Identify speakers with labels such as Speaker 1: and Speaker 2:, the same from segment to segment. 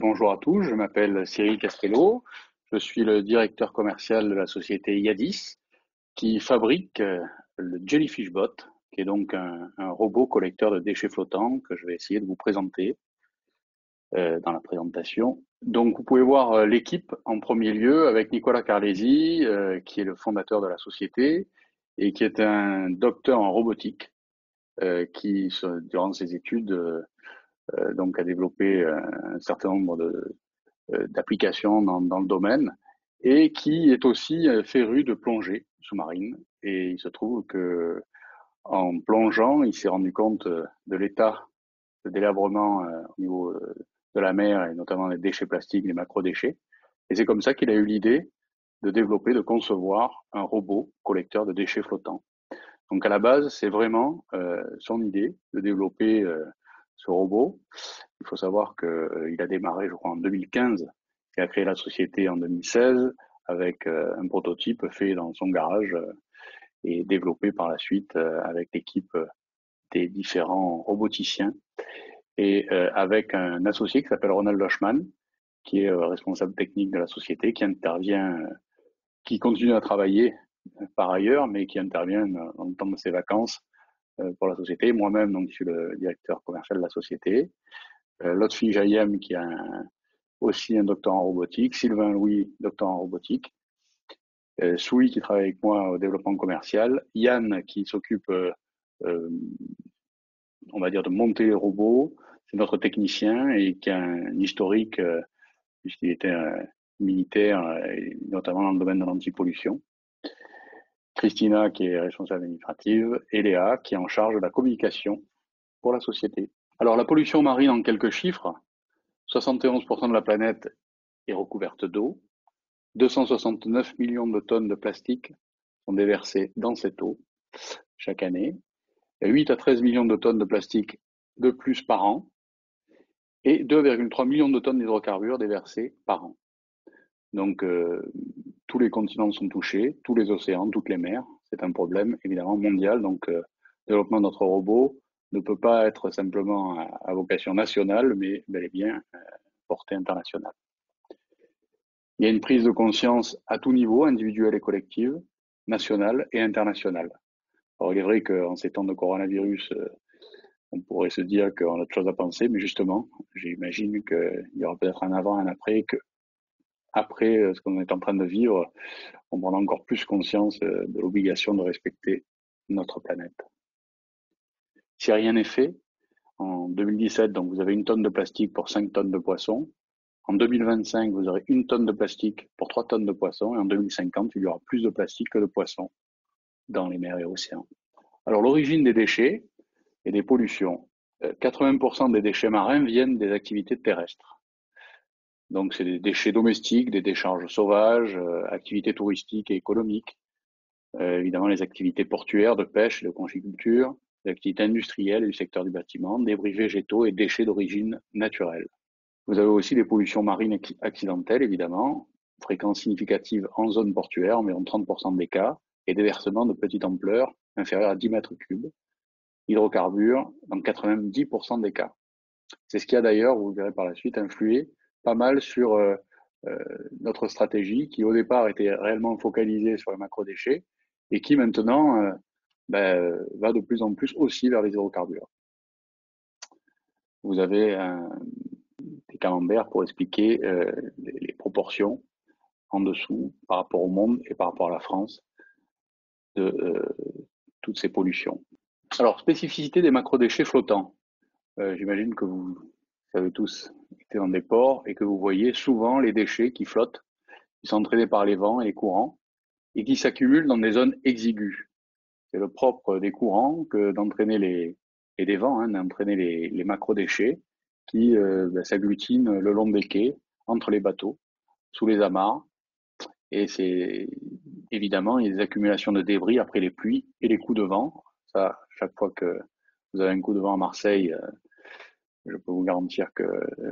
Speaker 1: Bonjour à tous, je m'appelle Cyril Castello, je suis le directeur commercial de la société Yadis qui fabrique le Jellyfish Bot, qui est donc un robot collecteur de déchets flottants que je vais essayer de vous présenter dans la présentation. Donc vous pouvez voir l'équipe en premier lieu avec Nicolas Carlesi, qui est le fondateur de la société et qui est un docteur en robotique qui, durant ses études, donc a développé un certain nombre d'applications dans le domaine et qui est aussi féru de plongée sous-marine. Et il se trouve que en plongeant, il s'est rendu compte de l'état de délabrement au niveau de la mer et notamment des déchets plastiques, des macrodéchets. Et c'est comme ça qu'il a eu l'idée de développer, de concevoir un robot collecteur de déchets flottants. Donc à la base, c'est vraiment son idée de développer ce robot. Il faut savoir qu'il a démarré, je crois, en 2015, et a créé la société en 2016 avec un prototype fait dans son garage et développé par la suite avec l'équipe des différents roboticiens et avec un associé qui s'appelle Ronald Lochman, qui est responsable technique de la société, qui intervient, qui continue à travailler par ailleurs, mais qui intervient dans le temps de ses vacances pour la société. Moi-même, donc, je suis le directeur commercial de la société. Lotfi Jayem, qui a aussi un docteur en robotique. Sylvain Louis, docteur en robotique. Soui, qui travaille avec moi au développement commercial. Yann, qui s'occupe, on va dire, de monter les robots. C'est notre technicien et qui a un historique, puisqu'il était militaire, notamment dans le domaine de l'antipollution. Christina, qui est responsable administrative, et Léa, qui est en charge de la communication pour la société. Alors, la pollution marine, en quelques chiffres, 71% de la planète est recouverte d'eau. 269 millions de tonnes de plastique sont déversées dans cette eau chaque année. 8 à 13 millions de tonnes de plastique de plus par an et 2,3 millions de tonnes d'hydrocarbures déversées par an. Donc, tous les continents sont touchés, tous les océans, toutes les mers. C'est un problème évidemment mondial. Donc, le développement de notre robot ne peut pas être simplement à vocation nationale, mais bel et bien portée internationale. Il y a une prise de conscience à tout niveau, individuelle et collective, nationale et internationale. Alors, il est vrai qu'en ces temps de coronavirus, on pourrait se dire qu'on a autre chose à penser, mais justement, j'imagine qu'il y aura peut-être un avant et un après, que après ce qu'on est en train de vivre, on prendra encore plus conscience de l'obligation de respecter notre planète. Si rien n'est fait, en 2017, donc vous avez 1 tonne de plastique pour 5 tonnes de poissons. En 2025, vous aurez 1 tonne de plastique pour 3 tonnes de poissons. Et en 2050, il y aura plus de plastique que de poissons dans les mers et océans. Alors, l'origine des déchets et des pollutions. 80% des déchets marins viennent des activités terrestres. Donc, c'est des déchets domestiques, des décharges sauvages, activités touristiques et économiques. Évidemment, les activités portuaires de pêche et de conchiculture, les activités industrielles et du secteur du bâtiment, débris végétaux et déchets d'origine naturelle. Vous avez aussi des pollutions marines accidentelles, évidemment, fréquence significative en zone portuaire, environ 30% des cas, et déversements de petite ampleur, inférieurs à 10 mètres cubes, hydrocarbures, dans 90% des cas. C'est ce qui a d'ailleurs, vous verrez par la suite, influé pas mal sur notre stratégie, qui au départ était réellement focalisée sur les macrodéchets, et qui maintenant va de plus en plus aussi vers les hydrocarbures. Vous avez des camemberts pour expliquer les proportions en dessous par rapport au monde et par rapport à la France de toutes ces pollutions. Alors, spécificité des macrodéchets flottants. J'imagine que vous avez tous été dans des ports et que vous voyez souvent les déchets qui flottent, qui sont entraînés par les vents et les courants et qui s'accumulent dans des zones exiguës. C'est le propre des courants que d'entraîner et des vents, d'entraîner les macrodéchets qui s'agglutinent le long des quais, entre les bateaux, sous les amarres. Et c'est évidemment, il y a des accumulations de débris après les pluies et les coups de vent. Ça, chaque fois que vous avez un coup de vent à Marseille, je peux vous garantir que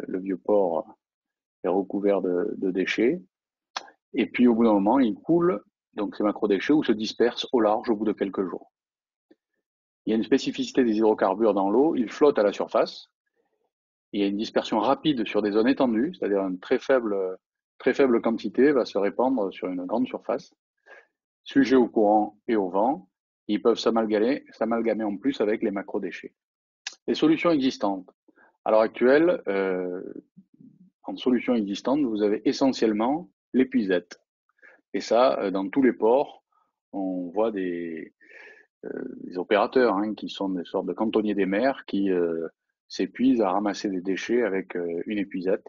Speaker 1: le vieux port est recouvert de déchets. Et puis au bout d'un moment, ils coulent, donc ces macrodéchets, ou se dispersent au large au bout de quelques jours. Il y a une spécificité des hydrocarbures dans l'eau, ils flottent à la surface, il y a une dispersion rapide sur des zones étendues, c'est-à-dire une très faible quantité va se répandre sur une grande surface. Sujets au courant et au vent, ils peuvent s'amalgamer en plus avec les macrodéchets. Les solutions existantes. À l'heure actuelle, en solutions existantes, vous avez essentiellement l'épuisette. Et ça, dans tous les ports, on voit des opérateurs qui sont des sortes de cantonniers des mers qui s'épuisent à ramasser des déchets avec une épuisette.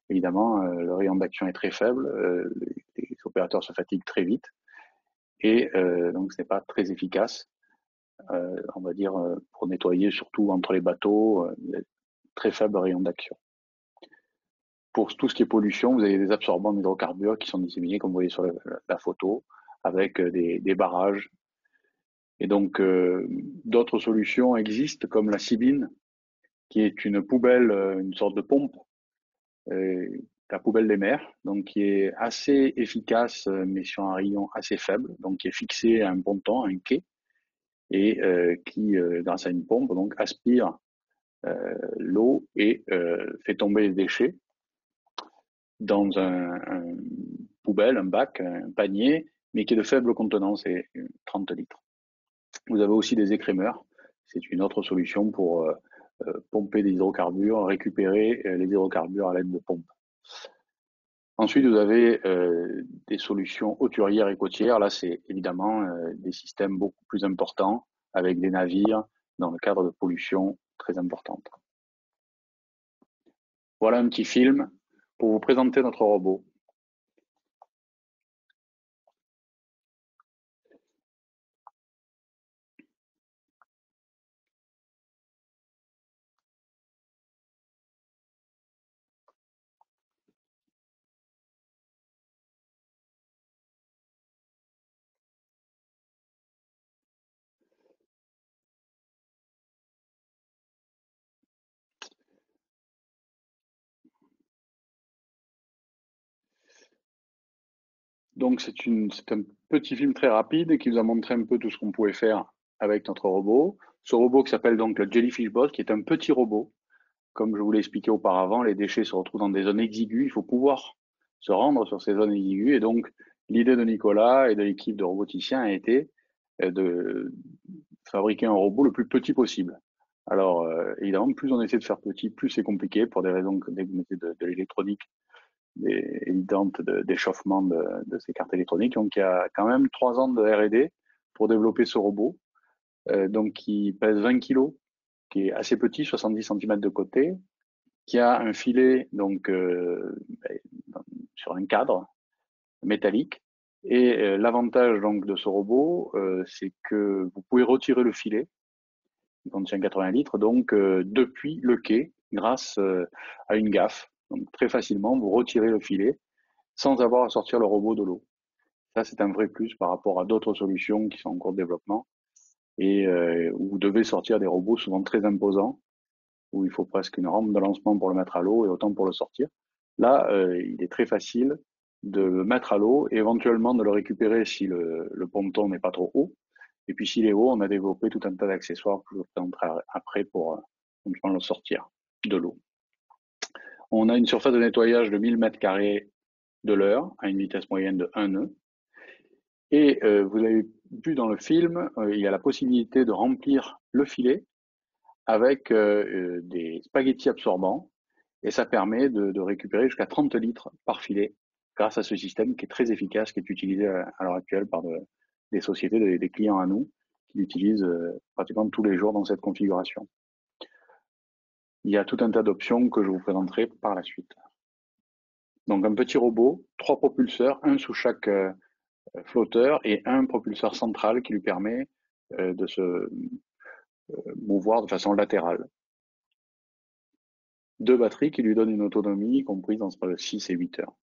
Speaker 1: Évidemment, le rayon d'action est très faible, les opérateurs se fatiguent très vite et donc ce n'est pas très efficace, on va dire, pour nettoyer surtout entre les bateaux, très faible rayon d'action. Pour tout ce qui est pollution, vous avez des absorbants d'hydrocarbures qui sont disséminés, comme vous voyez sur la photo, avec des barrages. Et donc, d'autres solutions existent, comme la Sibine, qui est une poubelle, une sorte de pompe, la poubelle des mers, donc qui est assez efficace, mais sur un rayon assez faible, donc qui est fixé à un ponton, à un quai, et qui, grâce à une pompe, donc aspire l'eau et fait tomber les déchets dans un poubelle, un bac, un panier, mais qui est de faible contenance, c'est 30 litres. Vous avez aussi des écrémeurs, c'est une autre solution pour pomper des hydrocarbures, récupérer les hydrocarbures à l'aide de pompes. Ensuite, vous avez des solutions hauturières et côtières. Là, c'est évidemment des systèmes beaucoup plus importants avec des navires dans le cadre de pollution très importante. Voilà un petit film pour vous présenter notre robot. Donc, c'est un petit film très rapide qui nous a montré un peu tout ce qu'on pouvait faire avec notre robot. Ce robot qui s'appelle donc le Jellyfish Bot, qui est un petit robot. Comme je vous l'ai expliqué auparavant, les déchets se retrouvent dans des zones exiguës. Il faut pouvoir se rendre sur ces zones exiguës. Et donc, l'idée de Nicolas et de l'équipe de roboticiens a été de fabriquer un robot le plus petit possible. Alors, évidemment, plus on essaie de faire petit, plus c'est compliqué pour des raisons de l'électronique évidentes d'échauffement de ces cartes électroniques. Donc, il y a quand même 3 ans de R&D pour développer ce robot, donc qui pèse 20 kilos, qui est assez petit, 70 cm de côté, qui a un filet donc sur un cadre métallique. Et l'avantage donc de ce robot, c'est que vous pouvez retirer le filet, qui contient 80 litres, donc depuis le quai, grâce à une gaffe. Donc très facilement, vous retirez le filet sans avoir à sortir le robot de l'eau. Ça, c'est un vrai plus par rapport à d'autres solutions qui sont en cours de développement et où vous devez sortir des robots souvent très imposants, où il faut presque une rampe de lancement pour le mettre à l'eau et autant pour le sortir. Là, il est très facile de le mettre à l'eau et éventuellement de le récupérer si le ponton n'est pas trop haut. Et puis s'il est haut, on a développé tout un tas d'accessoires que je vous présenterai après pour le sortir de l'eau. On a une surface de nettoyage de 1000 m² de l'heure à une vitesse moyenne de 1 nœud. Et vous avez vu dans le film, il y a la possibilité de remplir le filet avec des spaghettis absorbants et ça permet de récupérer jusqu'à 30 litres par filet grâce à ce système qui est très efficace, qui est utilisé à l'heure actuelle par des sociétés, des clients à nous, qui l'utilisent pratiquement tous les jours dans cette configuration. Il y a tout un tas d'options que je vous présenterai par la suite. Donc un petit robot, 3 propulseurs, un sous chaque flotteur et un propulseur central qui lui permet de se mouvoir de façon latérale. 2 batteries qui lui donnent une autonomie comprise entre 6 et 8 heures.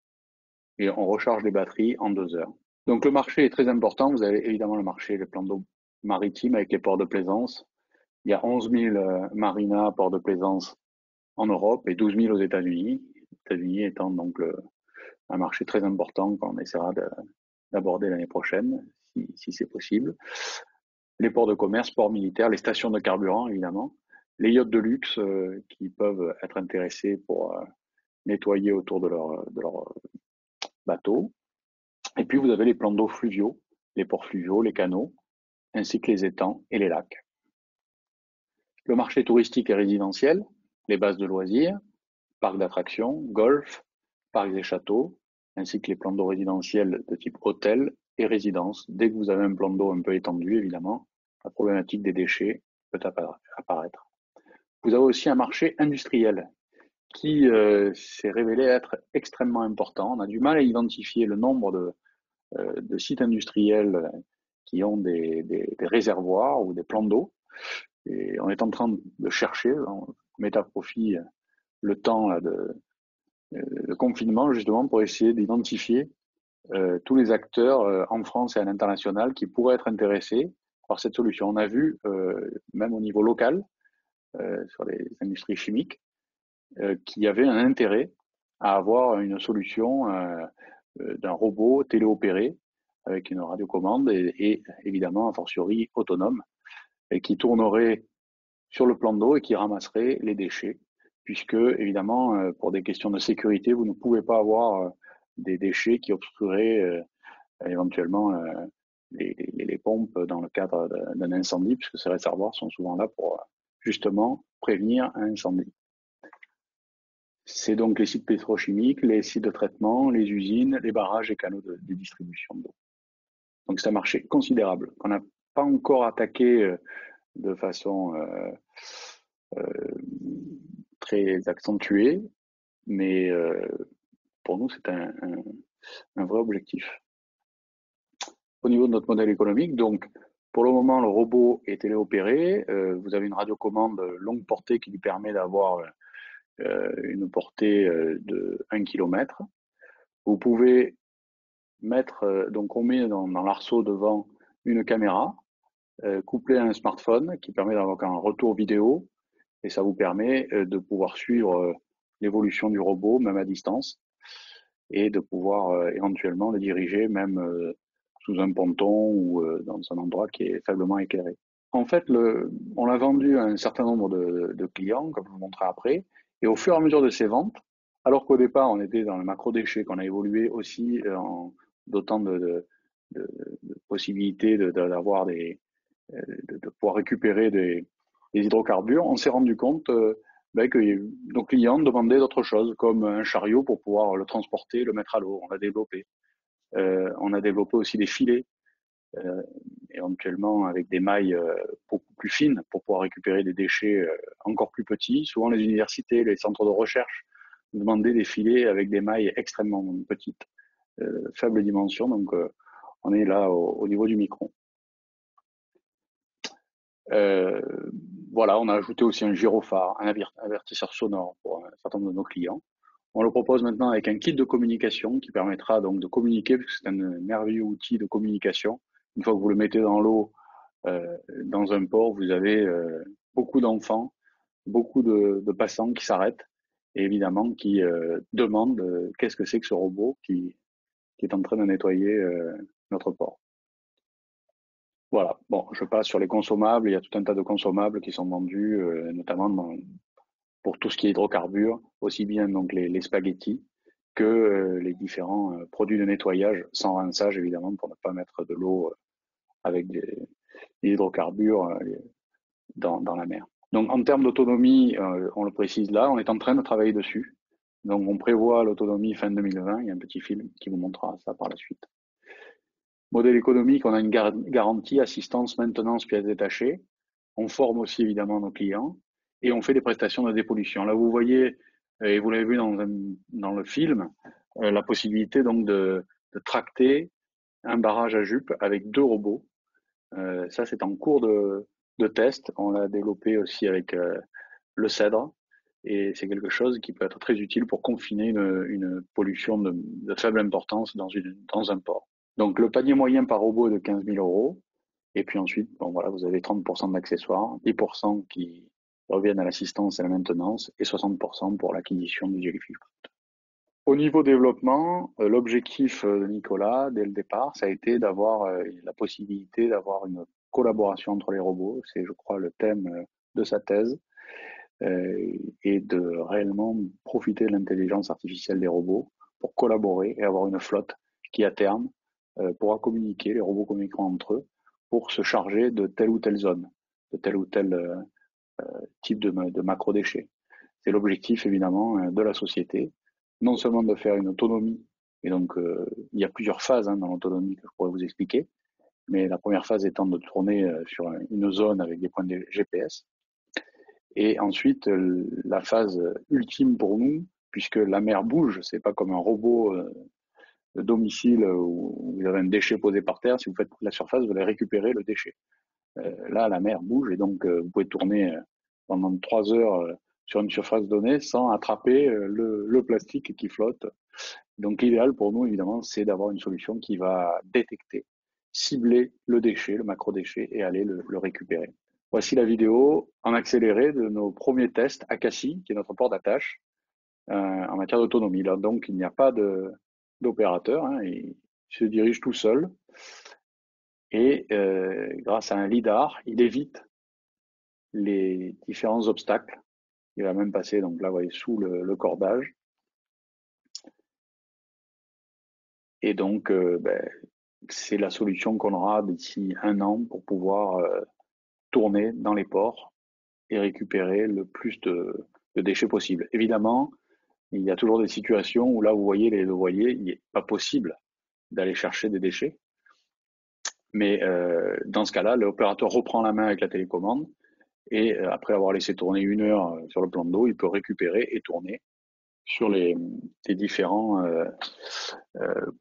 Speaker 1: Et on recharge les batteries en 2 heures. Donc le marché est très important. Vous avez évidemment le marché des plans d'eau maritimes avec les ports de plaisance. Il y a 11 000 marinas, ports de plaisance en Europe et 12 000 aux États-Unis. Les États-Unis étant donc un marché très important qu'on essaiera d'aborder l'année prochaine, si c'est possible. Les ports de commerce, ports militaires, les stations de carburant, évidemment. les yachts de luxe qui peuvent être intéressés pour nettoyer autour de leur bateau. Et puis vous avez les plans d'eau fluviaux, les ports fluviaux, les canaux, ainsi que les étangs et les lacs. Le marché touristique et résidentiel, les bases de loisirs, parcs d'attractions, golf, parcs et châteaux, ainsi que les plans d'eau résidentiels de type hôtel et résidence. Dès que vous avez un plan d'eau un peu étendu, évidemment, la problématique des déchets peut apparaître. Vous avez aussi un marché industriel qui s'est révélé être extrêmement important. On a du mal à identifier le nombre de sites industriels qui ont des réservoirs ou des plans d'eau. Et on est en train de chercher, on met à profit le temps là, de confinement justement pour essayer d'identifier tous les acteurs en France et à l'international qui pourraient être intéressés par cette solution. On a vu, même au niveau local, sur les industries chimiques, qu'il y avait un intérêt à avoir une solution d'un robot téléopéré avec une radiocommande et évidemment, a fortiori, autonome, et qui tournerait sur le plan d'eau et qui ramasserait les déchets, puisque évidemment, pour des questions de sécurité, vous ne pouvez pas avoir des déchets qui obstrueraient éventuellement les pompes dans le cadre d'un incendie, puisque ces réservoirs sont souvent là pour justement prévenir un incendie. C'est donc les sites pétrochimiques, les sites de traitement, les usines, les barrages et canaux de distribution d'eau. Donc c'est un marché considérable qu'on n'a pas encore attaqué de façon très accentuée, mais pour nous c'est un vrai objectif. Au niveau de notre modèle économique, donc pour le moment le robot est téléopéré, vous avez une radiocommande longue portée qui lui permet d'avoir une portée de 1 km. Vous pouvez mettre, donc on met dans l'arceau devant une caméra couplée à un smartphone qui permet d'avoir un retour vidéo et ça vous permet de pouvoir suivre l'évolution du robot même à distance et de pouvoir éventuellement le diriger même sous un ponton ou dans un endroit qui est faiblement éclairé. En fait, on l'a vendu à un certain nombre de clients, comme je vous montrerai après, et au fur et à mesure de ces ventes, alors qu'au départ on était dans le macro-déchet, qu'on a évolué aussi en d'autant de possibilités d'avoir de pouvoir récupérer des hydrocarbures, on s'est rendu compte que nos clients demandaient d'autres choses, comme un chariot pour pouvoir le transporter, le mettre à l'eau. On l'a développé. On a développé aussi des filets, éventuellement avec des mailles beaucoup plus fines pour pouvoir récupérer des déchets encore plus petits. Souvent, les universités, les centres de recherche demandaient des filets avec des mailles extrêmement petites, faible dimension. Donc, on est là au niveau du micron. Voilà, on a ajouté aussi un gyrophare, un avertisseur sonore pour un certain nombre de nos clients. On le propose maintenant avec un kit de communication qui permettra donc de communiquer, parce que c'est un merveilleux outil de communication. Une fois que vous le mettez dans l'eau, dans un port, vous avez beaucoup d'enfants, beaucoup de passants qui s'arrêtent et évidemment qui demandent qu'est-ce que c'est que ce robot qui est en train de nettoyer notre port. Voilà, bon, je passe sur les consommables. Il y a tout un tas de consommables qui sont vendus, notamment pour tout ce qui est hydrocarbures, aussi bien donc les spaghettis que les différents produits de nettoyage sans rinçage, évidemment, pour ne pas mettre de l'eau avec des hydrocarbures dans la mer. Donc en termes d'autonomie, on le précise là, on est en train de travailler dessus. Donc on prévoit l'autonomie fin 2020, il y a un petit film qui vous montrera ça par la suite. Modèle économique, on a une garantie, assistance, maintenance, pièces détachées. On forme aussi évidemment nos clients et on fait des prestations de dépollution. Là, vous voyez, et vous l'avez vu dans le film, la possibilité donc de tracter un barrage à jupe avec 2 robots. Ça, c'est en cours de test. On l'a développé aussi avec le cèdre et c'est quelque chose qui peut être très utile pour confiner une pollution de faible importance dans un port. Donc le panier moyen par robot est de 15 000 euros. Et puis ensuite, bon, voilà, vous avez 30% d'accessoires, 10% qui reviennent à l'assistance et à la maintenance, et 60% pour l'acquisition du jellyfish. Au niveau développement, l'objectif de Nicolas, dès le départ, ça a été d'avoir la possibilité d'avoir une collaboration entre les robots. C'est, je crois, le thème de sa thèse. et de réellement profiter de l'intelligence artificielle des robots pour collaborer et avoir une flotte qui, à terme, pourra communiquer, les robots communiqueront entre eux pour se charger de telle ou telle zone, de tel ou tel type de macro-déchets. C'est l'objectif, évidemment, de la société, non seulement de faire une autonomie, et donc il y a plusieurs phases dans l'autonomie que je pourrais vous expliquer, mais la première phase étant de tourner sur une zone avec des points de GPS, et ensuite la phase ultime pour nous, puisque la mer bouge, c'est pas comme un robot de domicile où vous avez un déchet posé par terre, si vous faites la surface, vous allez récupérer le déchet. Là, la mer bouge et donc vous pouvez tourner pendant 3 heures sur une surface donnée sans attraper le plastique qui flotte. Donc l'idéal pour nous, évidemment, c'est d'avoir une solution qui va détecter, cibler le déchet, le macro-déchet et aller le récupérer. Voici la vidéo en accéléré de nos premiers tests à Cassis, qui est notre port d'attache en matière d'autonomie. Là, donc, il n'y a pas d'opérateur, il se dirige tout seul et grâce à un lidar, il évite les différents obstacles. Il va même passer, donc là, vous voyez, sous le cordage. Et donc, c'est la solution qu'on aura d'ici 1 an pour pouvoir tourner dans les ports et récupérer le plus de déchets possible. Évidemment, il y a toujours des situations où là, vous voyez, il n'est pas possible d'aller chercher des déchets. Mais dans ce cas-là, l'opérateur reprend la main avec la télécommande et après avoir laissé tourner 1 heure sur le plan d'eau, il peut récupérer et tourner sur les différents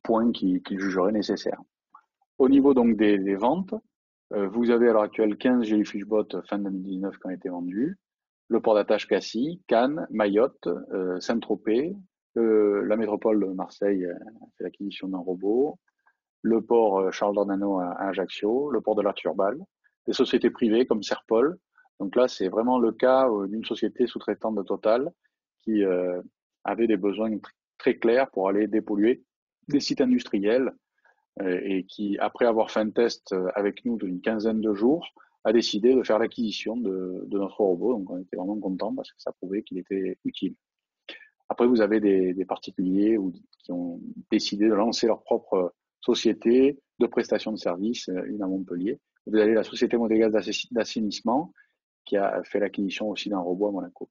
Speaker 1: points qu'il jugerait nécessaires. Au niveau donc des ventes, vous avez à l'heure actuelle 15 Jellyfish Boat fin 2019 qui ont été vendus. Le port d'attache Cassis, Cannes, Mayotte, Saint-Tropez, la métropole de Marseille a fait l'acquisition d'un robot, le port Charles Dornano à Ajaccio, le port de la Turballe, des sociétés privées comme Serpol. Donc là, c'est vraiment le cas d'une société sous-traitante de Total qui avait des besoins très clairs pour aller dépolluer des sites industriels et qui, après avoir fait un test avec nous d'une quinzaine de jours, a décidé de faire l'acquisition de notre robot. Donc on était vraiment contents parce que ça prouvait qu'il était utile. Après, vous avez des particuliers qui ont décidé de lancer leur propre société de prestation de services, une à Montpellier. Vous avez la société monégasque d'assainissement qui a fait l'acquisition aussi d'un robot à Monaco.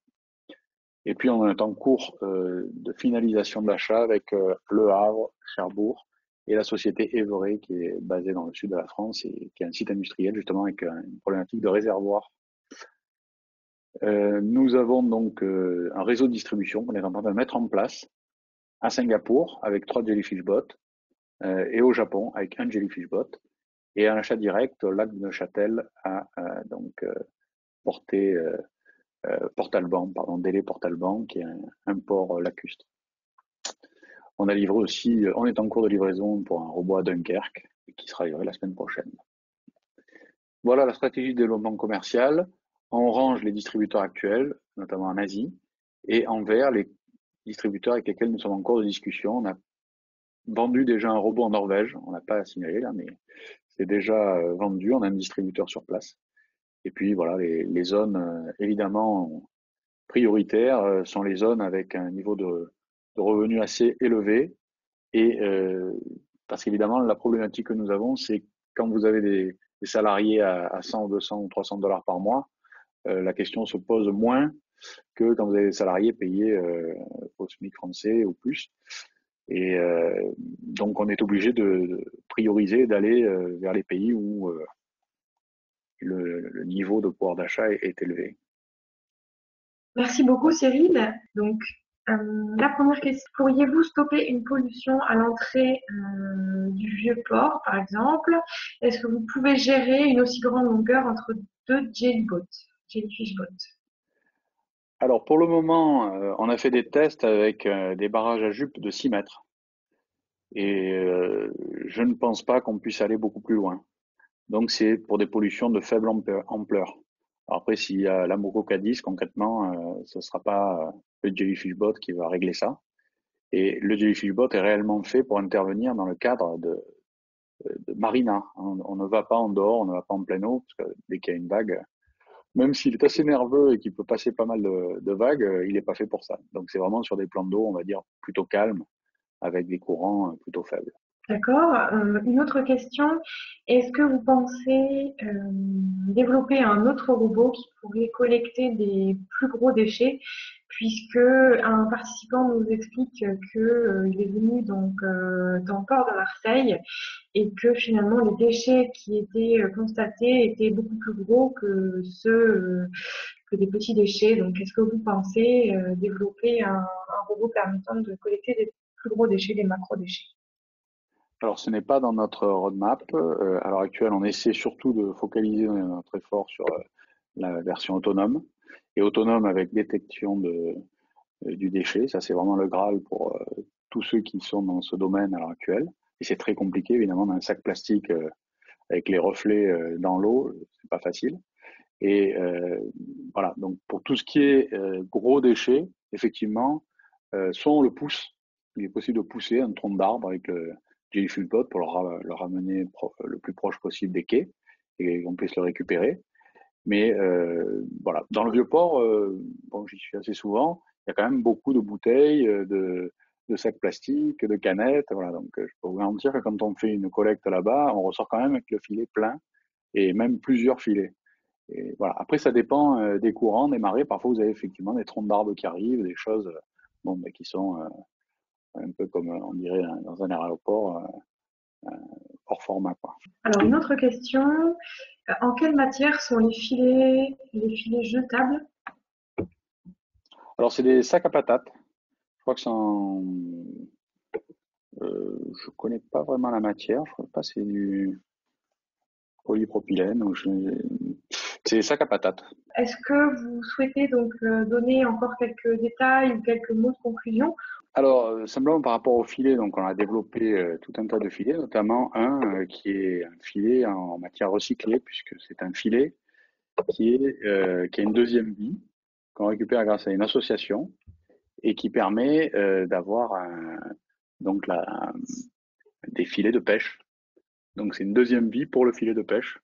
Speaker 1: Et puis, on est en cours de finalisation de l'achat avec Le Havre, Cherbourg et la société Éveret qui est basée dans le sud de la France et qui est un site industriel justement avec une problématique de réservoir. Nous avons donc un réseau de distribution qu'on est en train de mettre en place à Singapour avec 3 Jellyfish Boats et au Japon avec un Jellyfish Boat et un achat direct au lac de Neuchâtel à Délé Port-Alban, qui est un port lacustre. On a livré aussi, on est en cours de livraison pour un robot à Dunkerque qui sera livré la semaine prochaine. Voilà la stratégie de développement commercial. En orange, les distributeurs actuels, notamment en Asie, et en vert, les distributeurs avec lesquels nous sommes en cours de discussion. On a vendu déjà un robot en Norvège, on n'a pas signalé là, mais c'est déjà vendu, on a un distributeur sur place. Et puis voilà, les zones évidemment prioritaires sont les zones avec un niveau de revenus assez élevé. Et parce qu'évidemment, la problématique que nous avons, c'est quand vous avez des salariés à 100 ou 200 ou 300 dollars par mois, la question se pose moins que quand vous avez des salariés payés au SMIC français ou plus. Et donc, on est obligé de prioriser, d'aller vers les pays où le niveau de pouvoir d'achat est élevé.
Speaker 2: Merci beaucoup, Cyril. Donc, la première question, pourriez-vous stopper une pollution à l'entrée du vieux port, par exemple? Est-ce que vous pouvez gérer une aussi grande longueur entre deux jellyfish boats?
Speaker 1: Alors, pour le moment, on a fait des tests avec des barrages à jupe de 6 mètres. Et je ne pense pas qu'on puisse aller beaucoup plus loin. Donc, c'est pour des pollutions de faible ampleur. Alors après, s'il y a l'Amoco Cadiz, concrètement, ce ne sera pas le Jellyfish Bot qui va régler ça. Et le Jellyfish Bot est réellement fait pour intervenir dans le cadre de marina. On ne va pas en dehors, on ne va pas en plein eau, parce que dès qu'il y a une vague, même s'il est assez nerveux et qu'il peut passer pas mal de vagues, il n'est pas fait pour ça. Donc c'est vraiment sur des plans d'eau, on va dire, plutôt calmes, avec des courants plutôt faibles.
Speaker 2: D'accord. Une autre question, est-ce que vous pensez développer un autre robot qui pourrait collecter des plus gros déchets, puisque un participant nous explique que il est venu donc dans le port de Marseille et que finalement les déchets qui étaient constatés étaient beaucoup plus gros que ceux que des petits déchets. Donc, est-ce que vous pensez développer un robot permettant de collecter des plus gros déchets, des macro-déchets?
Speaker 1: Alors ce n'est pas dans notre roadmap. À l'heure actuelle, on essaie surtout de focaliser notre effort sur la version autonome, et autonome avec détection du déchet. Ça, c'est vraiment le Graal pour tous ceux qui sont dans ce domaine à l'heure actuelle. Et c'est très compliqué, évidemment, dans un sac plastique avec les reflets dans l'eau, c'est pas facile. Et voilà, donc pour tout ce qui est gros déchets, effectivement, soit on le pousse, il est possible de pousser un tronc d'arbre avec le Jellyfish Pod pour le ramener le plus proche possible des quais et qu'on puisse le récupérer. Mais voilà, dans le Vieux-Port, bon, j'y suis assez souvent, il y a quand même beaucoup de bouteilles, de sacs plastiques, de canettes. Voilà, donc je peux vous garantir que quand on fait une collecte là-bas, on ressort quand même avec le filet plein et même plusieurs filets. Et voilà. Après, ça dépend des courants, des marées. Parfois, vous avez effectivement des troncs d'arbres qui arrivent, des choses bon, qui sont un peu comme on dirait dans un aéroport hors format, quoi.
Speaker 2: Alors, une autre question, en quelle matière sont les filets jetables?
Speaker 1: Alors, c'est des sacs à patates. Je crois que je connais pas vraiment la matière. Je crois pas c'est du polypropylène c'est des sacs à patates.
Speaker 2: Est-ce que vous souhaitez donc donner encore quelques détails ou quelques mots de conclusion?
Speaker 1: Alors, simplement par rapport au filet, donc on a développé tout un tas de filets, notamment un qui est un filet en matière recyclée, puisque c'est un filet qui a une deuxième vie, qu'on récupère grâce à une association et qui permet d'avoir donc des filets de pêche. Donc c'est une deuxième vie pour le filet de pêche.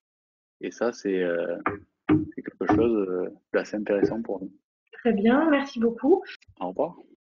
Speaker 1: Et ça, c'est quelque chose d'assez intéressant pour nous.
Speaker 2: Très bien, merci beaucoup.
Speaker 1: Au revoir.